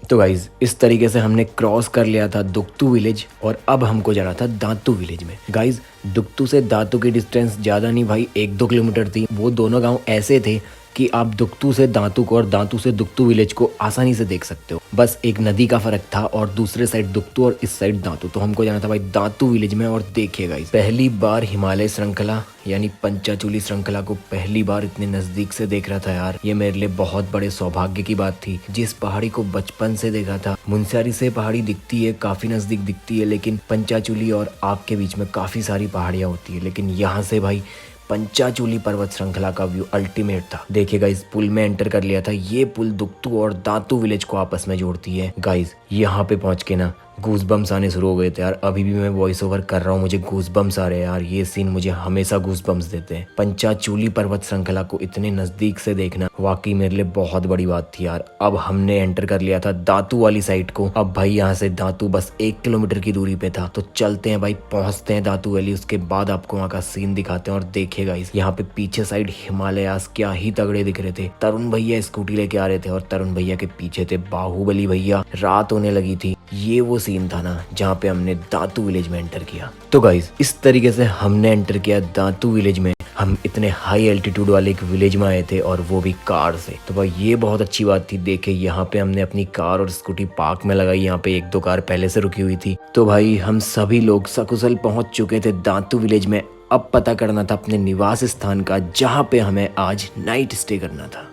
[SPEAKER 1] तो गाइज इस तरीके से हमने क्रॉस कर लिया था दुक्तू विलेज, और अब हमको जाना था दांतू विलेज में। गाइज दुक्तू से दांतू की डिस्टेंस ज़्यादा नहीं भाई, 1-2 किलोमीटर थी। वो दोनों गांव ऐसे थे कि आप दुक्तू से दांतू को और दांतू से दुक्तू विलेज को आसानी से देख सकते हो। बस एक नदी का फर्क था, और दूसरे साइड दुक्तू और इस साइड दांतू। तो हमको जाना था भाई दांतू विलेज में। और देखिए गाइस पहली बार हिमालय श्रृंखला यानी पंचाचूली श्रृंखला को पहली बार इतने नजदीक से देख रहा था यार। ये मेरे लिए बहुत बड़े सौभाग्य की बात थी। जिस पहाड़ी को बचपन से देखा था, मुनस्यारी से पहाड़ी दिखती है, काफी नजदीक दिखती है, लेकिन पंचाचूली और आग के बीच में काफी सारी पहाड़ियां होती है, लेकिन यहाँ से भाई पंचाचूली पर्वत श्रृंखला का व्यू अल्टीमेट था। देखिएगा इस पुल में एंटर कर लिया था। ये पुल दुक्तू और दांतू विलेज को आपस में जोड़ती है। गाइस यहाँ पे पहुंच के ना गूज बम्स आने शुरू हो गए थे यार। अभी भी मैं वॉइस ओवर कर रहा हूँ, मुझे गूज बम्स आ रहे हैं यार। ये सीन मुझे हमेशा गूज बम्स देते हैं। पंचाचूली पर्वत श्रृंखला को इतने नजदीक से देखना वाकई मेरे लिए बहुत बड़ी बात थी यार। अब हमने एंटर कर लिया था दांतू वाली साइड को। अब भाई यहाँ से दांतू बस 1 किलोमीटर की दूरी पे था। तो चलते हैं भाई, पहुंचते हैं दांतू वैली, उसके बाद आपको वहाँ का सीन दिखाते हैं। और देखिएगा यहाँ पे पीछे साइड हिमालयास क्या ही तगड़े दिख रहे थे। तरुण भैया स्कूटी लेके आ रहे थे, और तरुण भैया के पीछे थे बाहुबली भैया। रात होने लगी थी। ये वो सीन था ना जहाँ पे हमने दांतू विलेज में एंटर किया। तो गाइस इस तरीके से हमने एंटर किया दांतू विलेज में। हम इतने हाई एल्टीट्यूड वाले एक विलेज में आए थे, और वो भी कार से। तो भाई ये बहुत अच्छी बात थी। देखे यहाँ पे हमने अपनी कार और स्कूटी पार्क में लगाई। यहाँ पे 1-2 कार पहले से रुकी हुई थी। तो भाई हम सभी लोग सकुशल पहुंच चुके थे दांतू विलेज में। अब पता करना था अपने निवास स्थान का, जहाँ पे हमें आज नाइट स्टे करना था।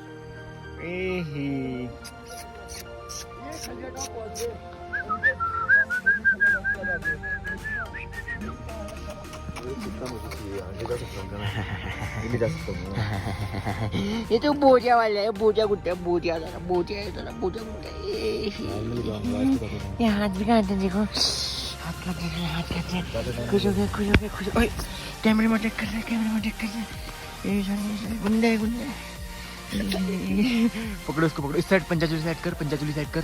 [SPEAKER 5] ये तो बोझा वाला है, बोझा गुट्टा, बोझा वाला, बोझा है तो बोझा गुट्टा। ये हाथ भी काटते देखो, हाथ काटते हैं, हाथ काटते हैं। खुश हो गया, खुश हो गया, खुश। ओए कैमरे में टेक कर रहे, कैमरे में टेक कर रहे। ये गुंडे गुंडे
[SPEAKER 1] पकड़ो इसको, पकड़ो इस साइड, पंचाचूली साइड कर, पंचाचूली साइड कर।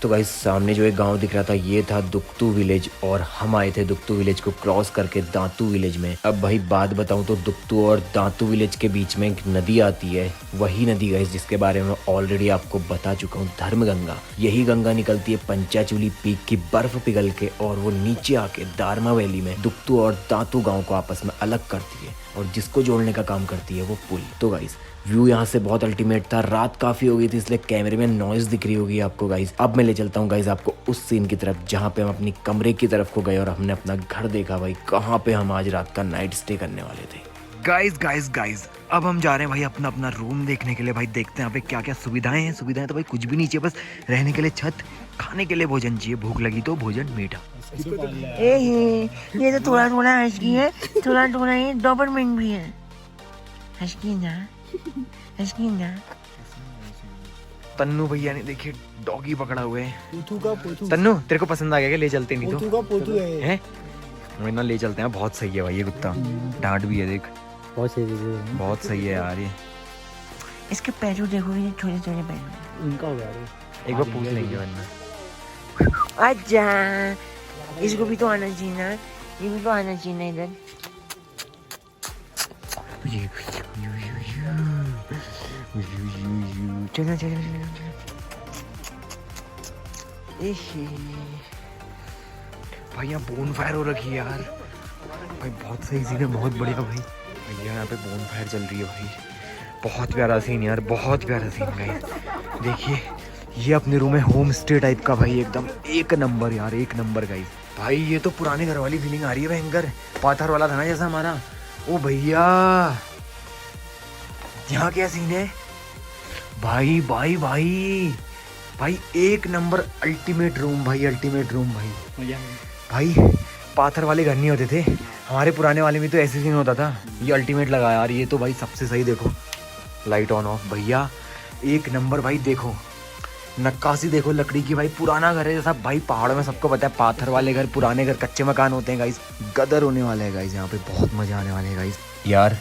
[SPEAKER 1] तो गाइस सामने जो एक गांव दिख रहा था ये था दुक्तू विलेज, और हम आए थे दुक्तू विलेज को क्रॉस करके दांतू विलेज में। अब भाई बात बताऊं तो दुक्तू और दांतू विलेज के बीच में एक नदी आती है, वही नदी गाइस जिसके बारे में ऑलरेडी आपको बता चुका हूँ, धर्मगंगा। यही गंगा निकलती है पंचाचूली पीक की बर्फ पिघल के, और वो नीचे आके दारमा वैली में दुक्तू और दांतू गाँव को आपस में अलग करती है, और जिसको जोड़ने का काम करती है वो पुल। तो गाइस व्यू यहाँ से बहुत अल्टीमेट था। रात काफी हो गई थी इसलिए कैमरे में नॉइज दिख रही होगी आपको गाइस। अब मैं ले चलता हूँ गाइस आपको उस सीन की तरफ जहाँ पे हम अपनी कमरे की तरफ को गए और हमने अपना घर देखा भाई, कहाँ पे हम आज रात का नाइट स्टे करने वाले थे। गाइस अब हम जा रहे हैं भाई अपना अपना रूम देखने के लिए। भाई देखते हैं यहाँ पे क्या क्या सुविधाएं हैं। सुविधाएं तो भाई कुछ भी नहीं चाहिए, बस रहने के लिए छत, खाने के लिए भोजन चाहिए, भूख लगी तो भोजन मीठा।
[SPEAKER 5] ये तो थोड़ा थोड़ा हस्की है, थोड़ा थोड़ा ये डॉबरमैन भी है। हस्की ना, हस्की ना।
[SPEAKER 1] तन्नू भैया ने देखिए डॉगी पकड़ा हुए है। तन्नू तेरे को पसंद आ गया क्या? ले चलते नहीं तो हैं? वही ना ले चलते हैं, बहुत सही है भाई ये कुत्ता, डांट भी है देख, बहुत सही है यार ये।
[SPEAKER 5] इसके पैरों देखो, ये छोटे छोटे पैर।
[SPEAKER 2] इनका हो गया
[SPEAKER 1] एक बार पूछ लेंगे वरना।
[SPEAKER 5] अच्छा इसको भी तो आना चाहिए ना, ये भी तो आना चाहिए ना इधर। चलो चलो चलो।
[SPEAKER 1] भाई यहाँ बोन फायर हो रखी है यार, भाई बहुत सही सीन है, बहुत बढ़िया भाई। भैया यहाँ पे बोन फायर चल रही है भाई, बहुत प्यारा सीन यार, बहुत प्यारा सीन गाइस। देखिए ये अपने रूम है, होम स्टे टाइप का भाई, एकदम एक नंबर यार, एक नंबर गाइस। भाई ये तो पुराने घर वाली फीलिंग आ रही है भयंकर, पाथर वाला था ना जैसा हमारा। ओ भैया यहाँ क्या सीन है भाई, भाई भाई भाई एक नंबर अल्टीमेट रूम भाई, अल्टीमेट रूम भाई। भाई पाथर वाले घर नहीं होते थे हमारे पुराने वाले में, तो ऐसे सीन होता था। ये अल्टीमेट लगा यार, ये तो भाई सबसे सही। देखो लाइट ऑन ऑफ भैया, एक नंबर भाई। देखो नक्काशी देखो लकड़ी की भाई, पुराना घर है जैसा भाई, पहाड़ों में सबको पता है पाथर वाले घर, पुराने घर, कच्चे मकान होते हैं गाइस। गदर होने वाले हैं गाइस यहाँ पे, बहुत मजा आने वाले हैं गाइस। यार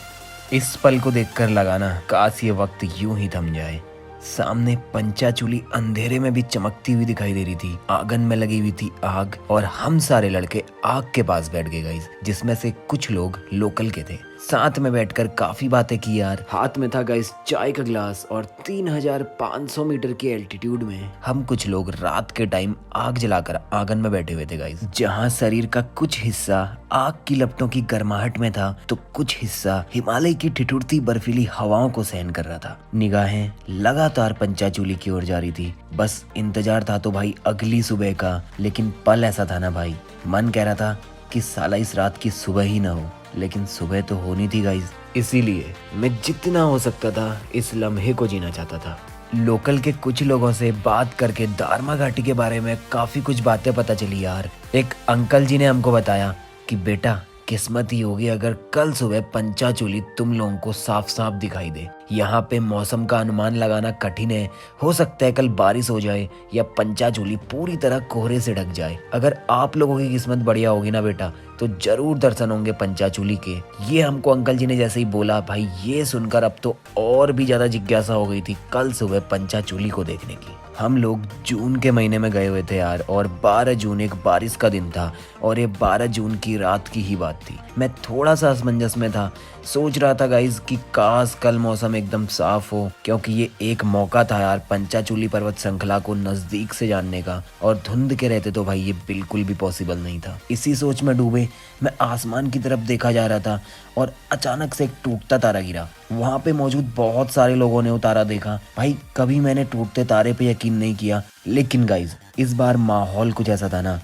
[SPEAKER 1] इस पल को देखकर लगा ना काश ये वक्त यूं ही थम जाए। सामने पंचाचूली अंधेरे में भी चमकती हुई दिखाई दे रही थी, आंगन में लगी हुई थी आग, और हम सारे लड़के आग के पास बैठ गए गाइस, जिसमें से कुछ लोग लोकल के थे। साथ में बैठकर काफी बातें की यार। हाथ में था गाइस चाय का ग्लास, और 3500 मीटर की एल्टीट्यूड में हम कुछ लोग रात के टाइम आग जलाकर आंगन में बैठे हुए थे गाइस, जहां शरीर का कुछ हिस्सा आग की लपटों की गर्माहट में था, तो कुछ हिस्सा हिमालय की ठिठुरती बर्फीली हवाओं को सहन कर रहा था। निगाहें लगातार पंचाचूली की ओर जा रही थी, बस इंतजार था तो भाई अगली सुबह का। लेकिन पल ऐसा था ना भाई, मन कह रहा था कि साला इस रात की सुबह ही ना हो, लेकिन सुबह तो होनी थी गाइस। इसीलिए मैं जितना हो सकता था इस लम्हे को जीना चाहता था। लोकल के कुछ लोगों से बात करके दारमा घाटी के बारे में काफी कुछ बातें पता चली यार। एक अंकल जी ने हमको बताया कि बेटा किस्मत ही होगी अगर कल सुबह पंचाचूली तुम लोगों को साफ साफ दिखाई दे। यहाँ पे मौसम का अनुमान लगाना कठिन है, हो सकता है कल बारिश हो जाए या पंचाचूली पूरी तरह कोहरे से ढक जाए। अगर आप लोगों की किस्मत बढ़िया होगी ना बेटा तो जरूर दर्शन होंगे पंचाचूली के। ये हमको अंकल जी ने जैसे ही बोला भाई, ये सुनकर अब तो और भी ज्यादा जिज्ञासा हो गई थी कल सुबह पंचाचूली को देखने की। हम लोग जून के महीने में गए हुए थे यार, और 12 जून एक बारिश का दिन था, और ये 12 जून की रात की ही बात थी। मैं थोड़ा सा असमंजस में था, सोच रहा था गाइज कि काश कल मौसम एकदम साफ हो, क्योंकि ये एक मौका था यार पंचाचूली पर्वत श्रृंखला को नजदीक से जानने का, और धुंध के रहते तो भाई ये बिल्कुल भी पॉसिबल नहीं था। इसी सोच में डूबे मैं आसमान की तरफ देखा जा रहा था, और अचानक से एक टूटता तारा गिरा। वहाँ पे मौजूद बहुत सारे लोगों ने उतारा देखा। भाई कभी मैंने टूटते तारे पे यकीन नहीं किया, लेकिन गाइज इस बार माहौल कुछ ऐसा था ना,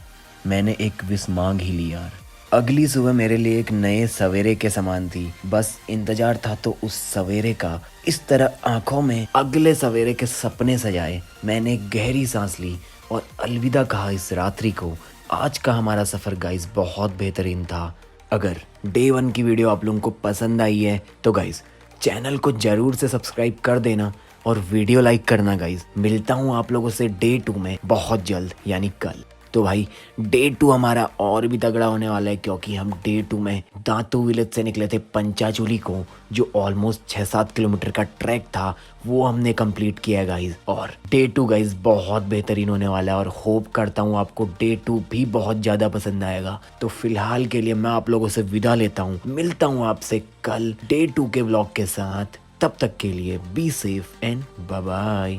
[SPEAKER 1] मैंने एक विश मांग ही ली यार। अगली सुबह मेरे लिए एक नए सवेरे के समान थी, बस इंतजार था तो उस सवेरे का। इस तरह आंखों में अगले सवेरे के सपने सजाए, मैंने गहरी सांस ली और अलविदा कहा इस रात्रि को। आज का हमारा सफर गाइस बहुत बेहतरीन था। अगर डे 1 की वीडियो आप लोगों को पसंद आई है तो गाइस चैनल को जरूर से सब्सक्राइब कर देना और वीडियो लाइक करना गाइस। मिलता हूँ आप लोगों से डे 2 में बहुत जल्द, यानी कल। तो भाई डे 2 हमारा और भी तगड़ा होने वाला है, क्योंकि हम डे 2 में दांतू विलेज से निकले थे पंचाचूली को, जो ऑलमोस्ट 6-7 किलोमीटर का ट्रैक था, वो हमने कंप्लीट किया है गाइज। और डे 2 गाइज बहुत बेहतरीन होने वाला है और होप करता हूँ आपको डे 2 भी बहुत ज़्यादा पसंद आएगा। तो फिलहाल के लिए मैं आप लोगों से विदा लेता हूँ, मिलता हूँ आपसे कल डे 2 के ब्लॉग के साथ। तब तक के लिए be safe and bye bye.